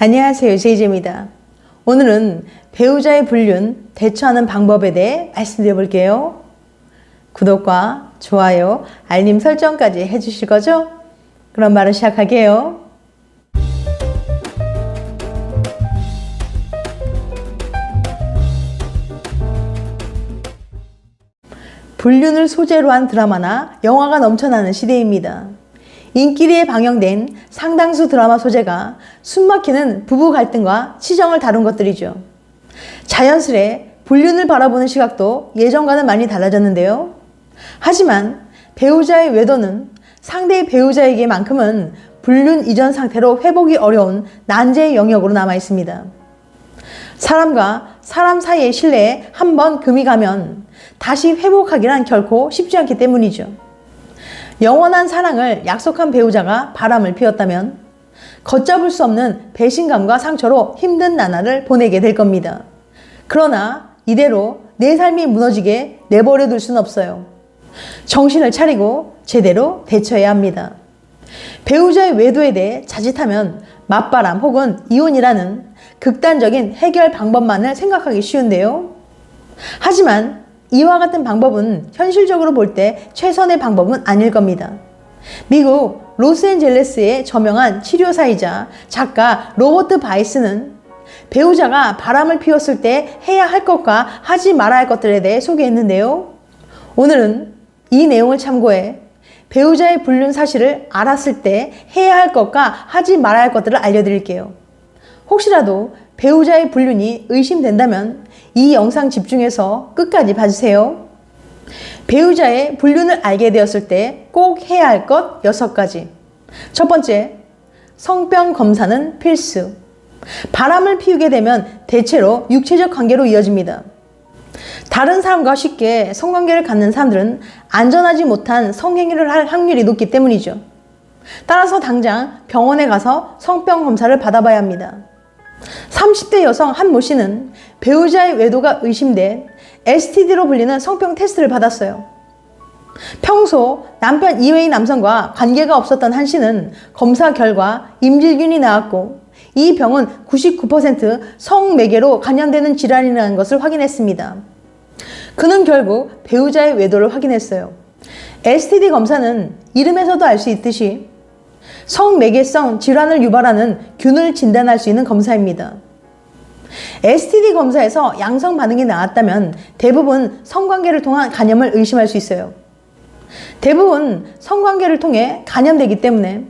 안녕하세요, 제이제입니다. 오늘은 배우자의 불륜 대처하는 방법에 대해 말씀드려 볼게요. 구독과 좋아요, 알림 설정까지 해주실 거죠? 그럼 바로 시작할게요. 불륜을 소재로 한 드라마나 영화가 넘쳐나는 시대입니다. 인기리에 방영된 상당수 드라마 소재가 숨막히는 부부 갈등과 치정을 다룬 것들이죠. 자연스레 불륜을 바라보는 시각도 예전과는 많이 달라졌는데요. 하지만 배우자의 외도는 상대의 배우자에게만큼은 불륜 이전 상태로 회복이 어려운 난제의 영역으로 남아 있습니다. 사람과 사람 사이의 신뢰에 한번 금이 가면 다시 회복하기란 결코 쉽지 않기 때문이죠. 영원한 사랑을 약속한 배우자가 바람을 피웠다면 걷잡을 수 없는 배신감과 상처로 힘든 나날을 보내게 될 겁니다. 그러나 이대로 내 삶이 무너지게 내버려 둘 수는 없어요. 정신을 차리고 제대로 대처해야 합니다. 배우자의 외도에 대해 자칫하면 맞바람 혹은 이혼이라는 극단적인 해결 방법만을 생각하기 쉬운데요. 하지만 이와 같은 방법은 현실적으로 볼 때 최선의 방법은 아닐 겁니다. 미국 로스앤젤레스의 저명한 치료사이자 작가 로버트 바이스는 배우자가 바람을 피웠을 때 해야 할 것과 하지 말아야 할 것들에 대해 소개했는데요. 오늘은 이 내용을 참고해 배우자의 불륜 사실을 알았을 때 해야 할 것과 하지 말아야 할 것들을 알려드릴게요. 혹시라도 배우자의 불륜이 의심된다면 이 영상 집중해서 끝까지 봐주세요. 배우자의 불륜을 알게 되었을 때 꼭 해야 할 것 6가지. 첫 번째, 성병 검사는 필수. 바람을 피우게 되면 대체로 육체적 관계로 이어집니다. 다른 사람과 쉽게 성관계를 갖는 사람들은 안전하지 못한 성행위를 할 확률이 높기 때문이죠. 따라서 당장 병원에 가서 성병 검사를 받아봐야 합니다. 30대 여성 한 모 씨는 배우자의 외도가 의심돼 STD로 불리는 성병 테스트를 받았어요. 평소 남편 이외의 남성과 관계가 없었던 한 씨는 검사 결과 임질균이 나왔고 이 병은 99% 성매개로 감염되는 질환이라는 것을 확인했습니다. 그는 결국 배우자의 외도를 확인했어요. STD 검사는 이름에서도 알 수 있듯이 성매개성 질환을 유발하는 균을 진단할 수 있는 검사입니다. STD 검사에서 양성 반응이 나왔다면 대부분 성관계를 통한 감염을 의심할 수 있어요. 대부분 성관계를 통해 감염되기 때문에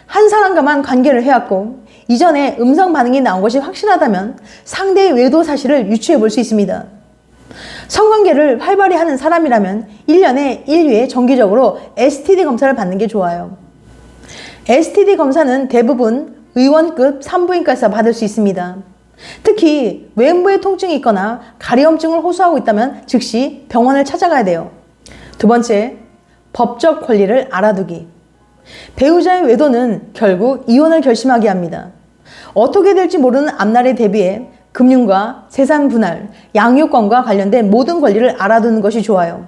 한 사람과만 관계를 해왔고 이전에 음성 반응이 나온 것이 확실하다면 상대의 외도 사실을 유추해 볼 수 있습니다. 성관계를 활발히 하는 사람이라면 1년에 1회 정기적으로 STD 검사를 받는 게 좋아요. STD 검사는 대부분 의원급 산부인과에서 받을 수 있습니다. 특히 외음부에 통증이 있거나 가려움증을 호소하고 있다면 즉시 병원을 찾아가야 돼요. 두 번째, 법적 권리를 알아두기. 배우자의 외도는 결국 이혼을 결심하게 합니다. 어떻게 될지 모르는 앞날에 대비해 금융과 재산 분할, 양육권과 관련된 모든 권리를 알아두는 것이 좋아요.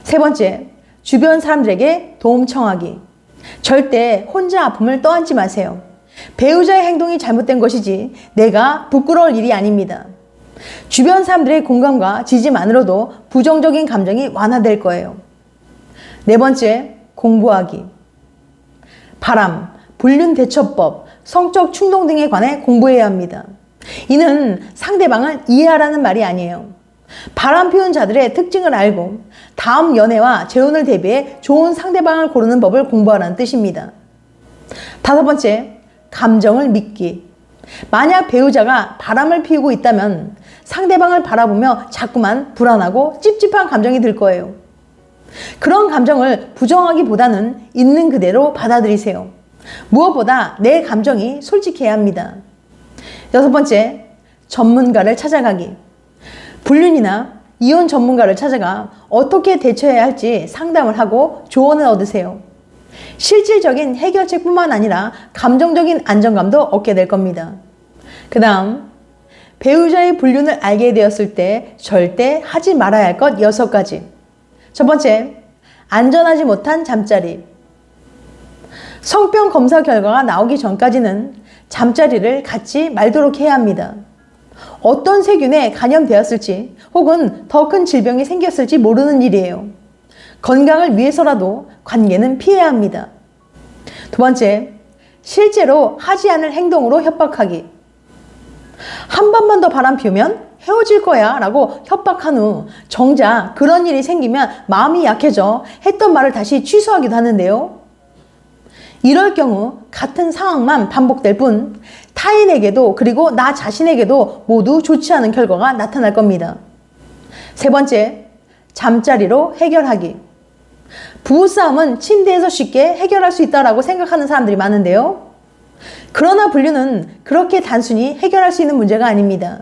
세 번째, 주변 사람들에게 도움 청하기. 절대 혼자 아픔을 떠안지 마세요. 배우자의 행동이 잘못된 것이지 내가 부끄러울 일이 아닙니다. 주변 사람들의 공감과 지지만으로도 부정적인 감정이 완화될 거예요. 네 번째, 공부하기. 바람, 불륜 대처법, 성적 충동 등에 관해 공부해야 합니다. 이는 상대방을 이해하라는 말이 아니에요. 바람 피운 자들의 특징을 알고 다음 연애와 재혼을 대비해 좋은 상대방을 고르는 법을 공부하라는 뜻입니다. 다섯 번째, 감정을 믿기. 만약 배우자가 바람을 피우고 있다면 상대방을 바라보며 자꾸만 불안하고 찝찝한 감정이 들 거예요. 그런 감정을 부정하기보다는 있는 그대로 받아들이세요. 무엇보다 내 감정이 솔직해야 합니다. 여섯 번째, 전문가를 찾아가기. 불륜이나 이혼 전문가를 찾아가 어떻게 대처해야 할지 상담을 하고 조언을 얻으세요. 실질적인 해결책뿐만 아니라 감정적인 안정감도 얻게 될 겁니다. 그 다음, 배우자의 불륜을 알게 되었을 때 절대 하지 말아야 할 것 6가지. 첫 번째, 안전하지 못한 잠자리. 성병 검사 결과가 나오기 전까지는 잠자리를 갖지 말도록 해야 합니다. 어떤 세균에 감염되었을지 혹은 더 큰 질병이 생겼을지 모르는 일이에요. 건강을 위해서라도 관계는 피해야 합니다. 두 번째, 실제로 하지 않을 행동으로 협박하기. 한 번만 더 바람 피우면 헤어질 거야 라고 협박한 후 정작 그런 일이 생기면 마음이 약해져 했던 말을 다시 취소하기도 하는데요. 이럴 경우 같은 상황만 반복될 뿐 타인에게도 그리고 나 자신에게도 모두 좋지 않은 결과가 나타날 겁니다. 세 번째, 잠자리로 해결하기. 부부싸움은 침대에서 쉽게 해결할 수 있다고 생각하는 사람들이 많은데요. 그러나 불륜은 그렇게 단순히 해결할 수 있는 문제가 아닙니다.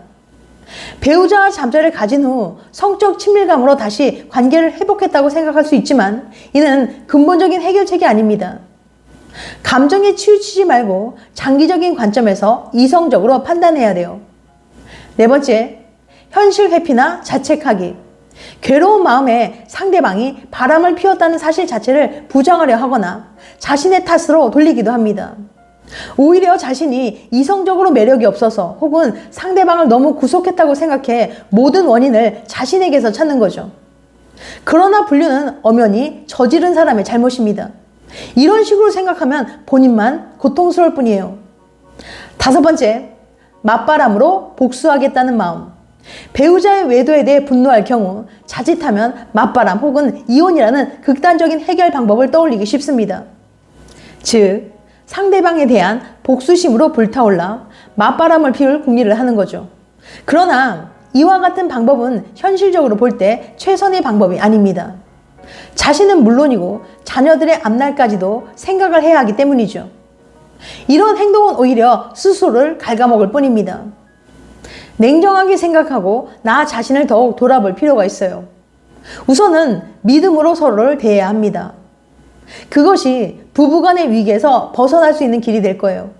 배우자와 잠자리를 가진 후 성적 친밀감으로 다시 관계를 회복했다고 생각할 수 있지만 이는 근본적인 해결책이 아닙니다. 감정에 치우치지 말고 장기적인 관점에서 이성적으로 판단해야 돼요. 네 번째, 현실 회피나 자책하기. 괴로운 마음에 상대방이 바람을 피웠다는 사실 자체를 부정하려 하거나 자신의 탓으로 돌리기도 합니다. 오히려 자신이 이성적으로 매력이 없어서 혹은 상대방을 너무 구속했다고 생각해 모든 원인을 자신에게서 찾는 거죠. 그러나 불륜은 엄연히 저지른 사람의 잘못입니다. 이런 식으로 생각하면 본인만 고통스러울 뿐이에요. 다섯 번째, 맞바람으로 복수하겠다는 마음. 배우자의 외도에 대해 분노할 경우 자칫하면 맞바람 혹은 이혼이라는 극단적인 해결 방법을 떠올리기 쉽습니다. 즉, 상대방에 대한 복수심으로 불타올라 맞바람을 피울 궁리를 하는 거죠. 그러나 이와 같은 방법은 현실적으로 볼 때 최선의 방법이 아닙니다. 자신은 물론이고 자녀들의 앞날까지도 생각을 해야 하기 때문이죠. 이런 행동은 오히려 스스로를 갉아먹을 뿐입니다. 냉정하게 생각하고 나 자신을 더욱 돌아볼 필요가 있어요. 우선은 믿음으로 서로를 대해야 합니다. 그것이 부부간의 위기에서 벗어날 수 있는 길이 될 거예요.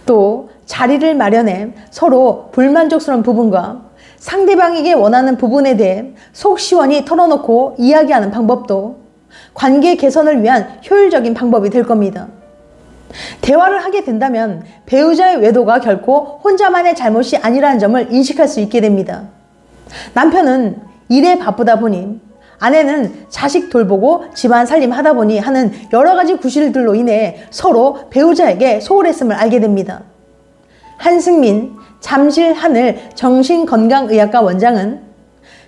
또 자리를 마련해 서로 불만족스러운 부분과 상대방에게 원하는 부분에 대해 속 시원히 털어놓고 이야기하는 방법도 관계 개선을 위한 효율적인 방법이 될 겁니다. 대화를 하게 된다면 배우자의 외도가 결코 혼자만의 잘못이 아니라는 점을 인식할 수 있게 됩니다. 남편은 일에 바쁘다 보니, 아내는 자식 돌보고 집안 살림 하다 보니 하는 여러 가지 구실들로 인해 서로 배우자에게 소홀했음을 알게 됩니다. 한승민 잠실하늘 정신건강의학과 원장은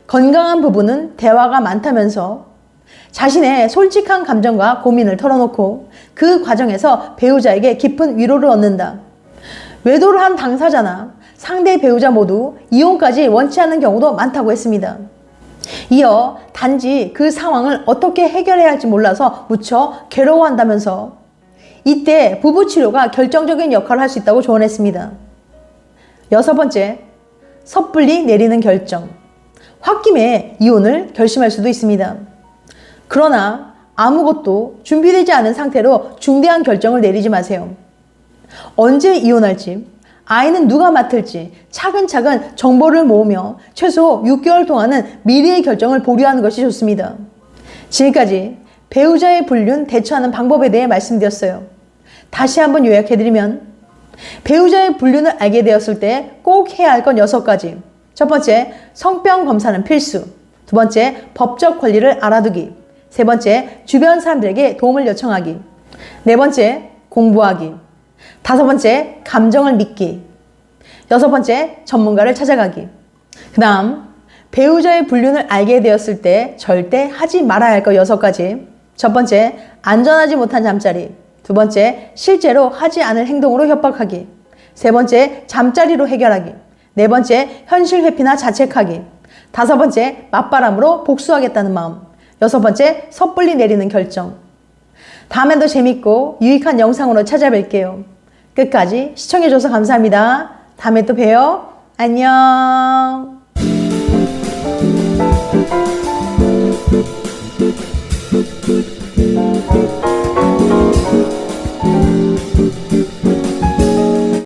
건강한 부부는 대화가 많다면서 자신의 솔직한 감정과 고민을 털어놓고 그 과정에서 배우자에게 깊은 위로를 얻는다. 외도를 한 당사자나 상대 배우자 모두 이혼까지 원치 않는 경우도 많다고 했습니다. 이어 단지 그 상황을 어떻게 해결해야 할지 몰라서 무척 괴로워한다면서 이때 부부치료가 결정적인 역할을 할 수 있다고 조언했습니다. 여섯 번째, 섣불리 내리는 결정. 홧김에 이혼을 결심할 수도 있습니다. 그러나 아무것도 준비되지 않은 상태로 중대한 결정을 내리지 마세요. 언제 이혼할지, 아이는 누가 맡을지 차근차근 정보를 모으며 최소 6개월 동안은 미래의 결정을 보류하는 것이 좋습니다. 지금까지 배우자의 불륜 대처하는 방법에 대해 말씀드렸어요. 다시 한번 요약해드리면 배우자의 불륜을 알게 되었을 때 꼭 해야 할 건 6가지. 첫 번째, 성병 검사는 필수. 두 번째, 법적 권리를 알아두기. 세 번째, 주변 사람들에게 도움을 요청하기. 네 번째, 공부하기. 다섯 번째, 감정을 믿기. 여섯 번째, 전문가를 찾아가기. 그 다음, 배우자의 불륜을 알게 되었을 때 절대 하지 말아야 할 것 6가지. 첫 번째, 안전하지 못한 잠자리. 두 번째, 실제로 하지 않을 행동으로 협박하기. 세 번째, 잠자리로 해결하기. 네 번째, 현실 회피나 자책하기. 다섯 번째, 맞바람으로 복수하겠다는 마음. 여섯 번째, 섣불리 내리는 결정. 다음엔 더 재밌고 유익한 영상으로 찾아뵐게요. 끝까지 시청해줘서 감사합니다. 다음에 또 봬요. 안녕.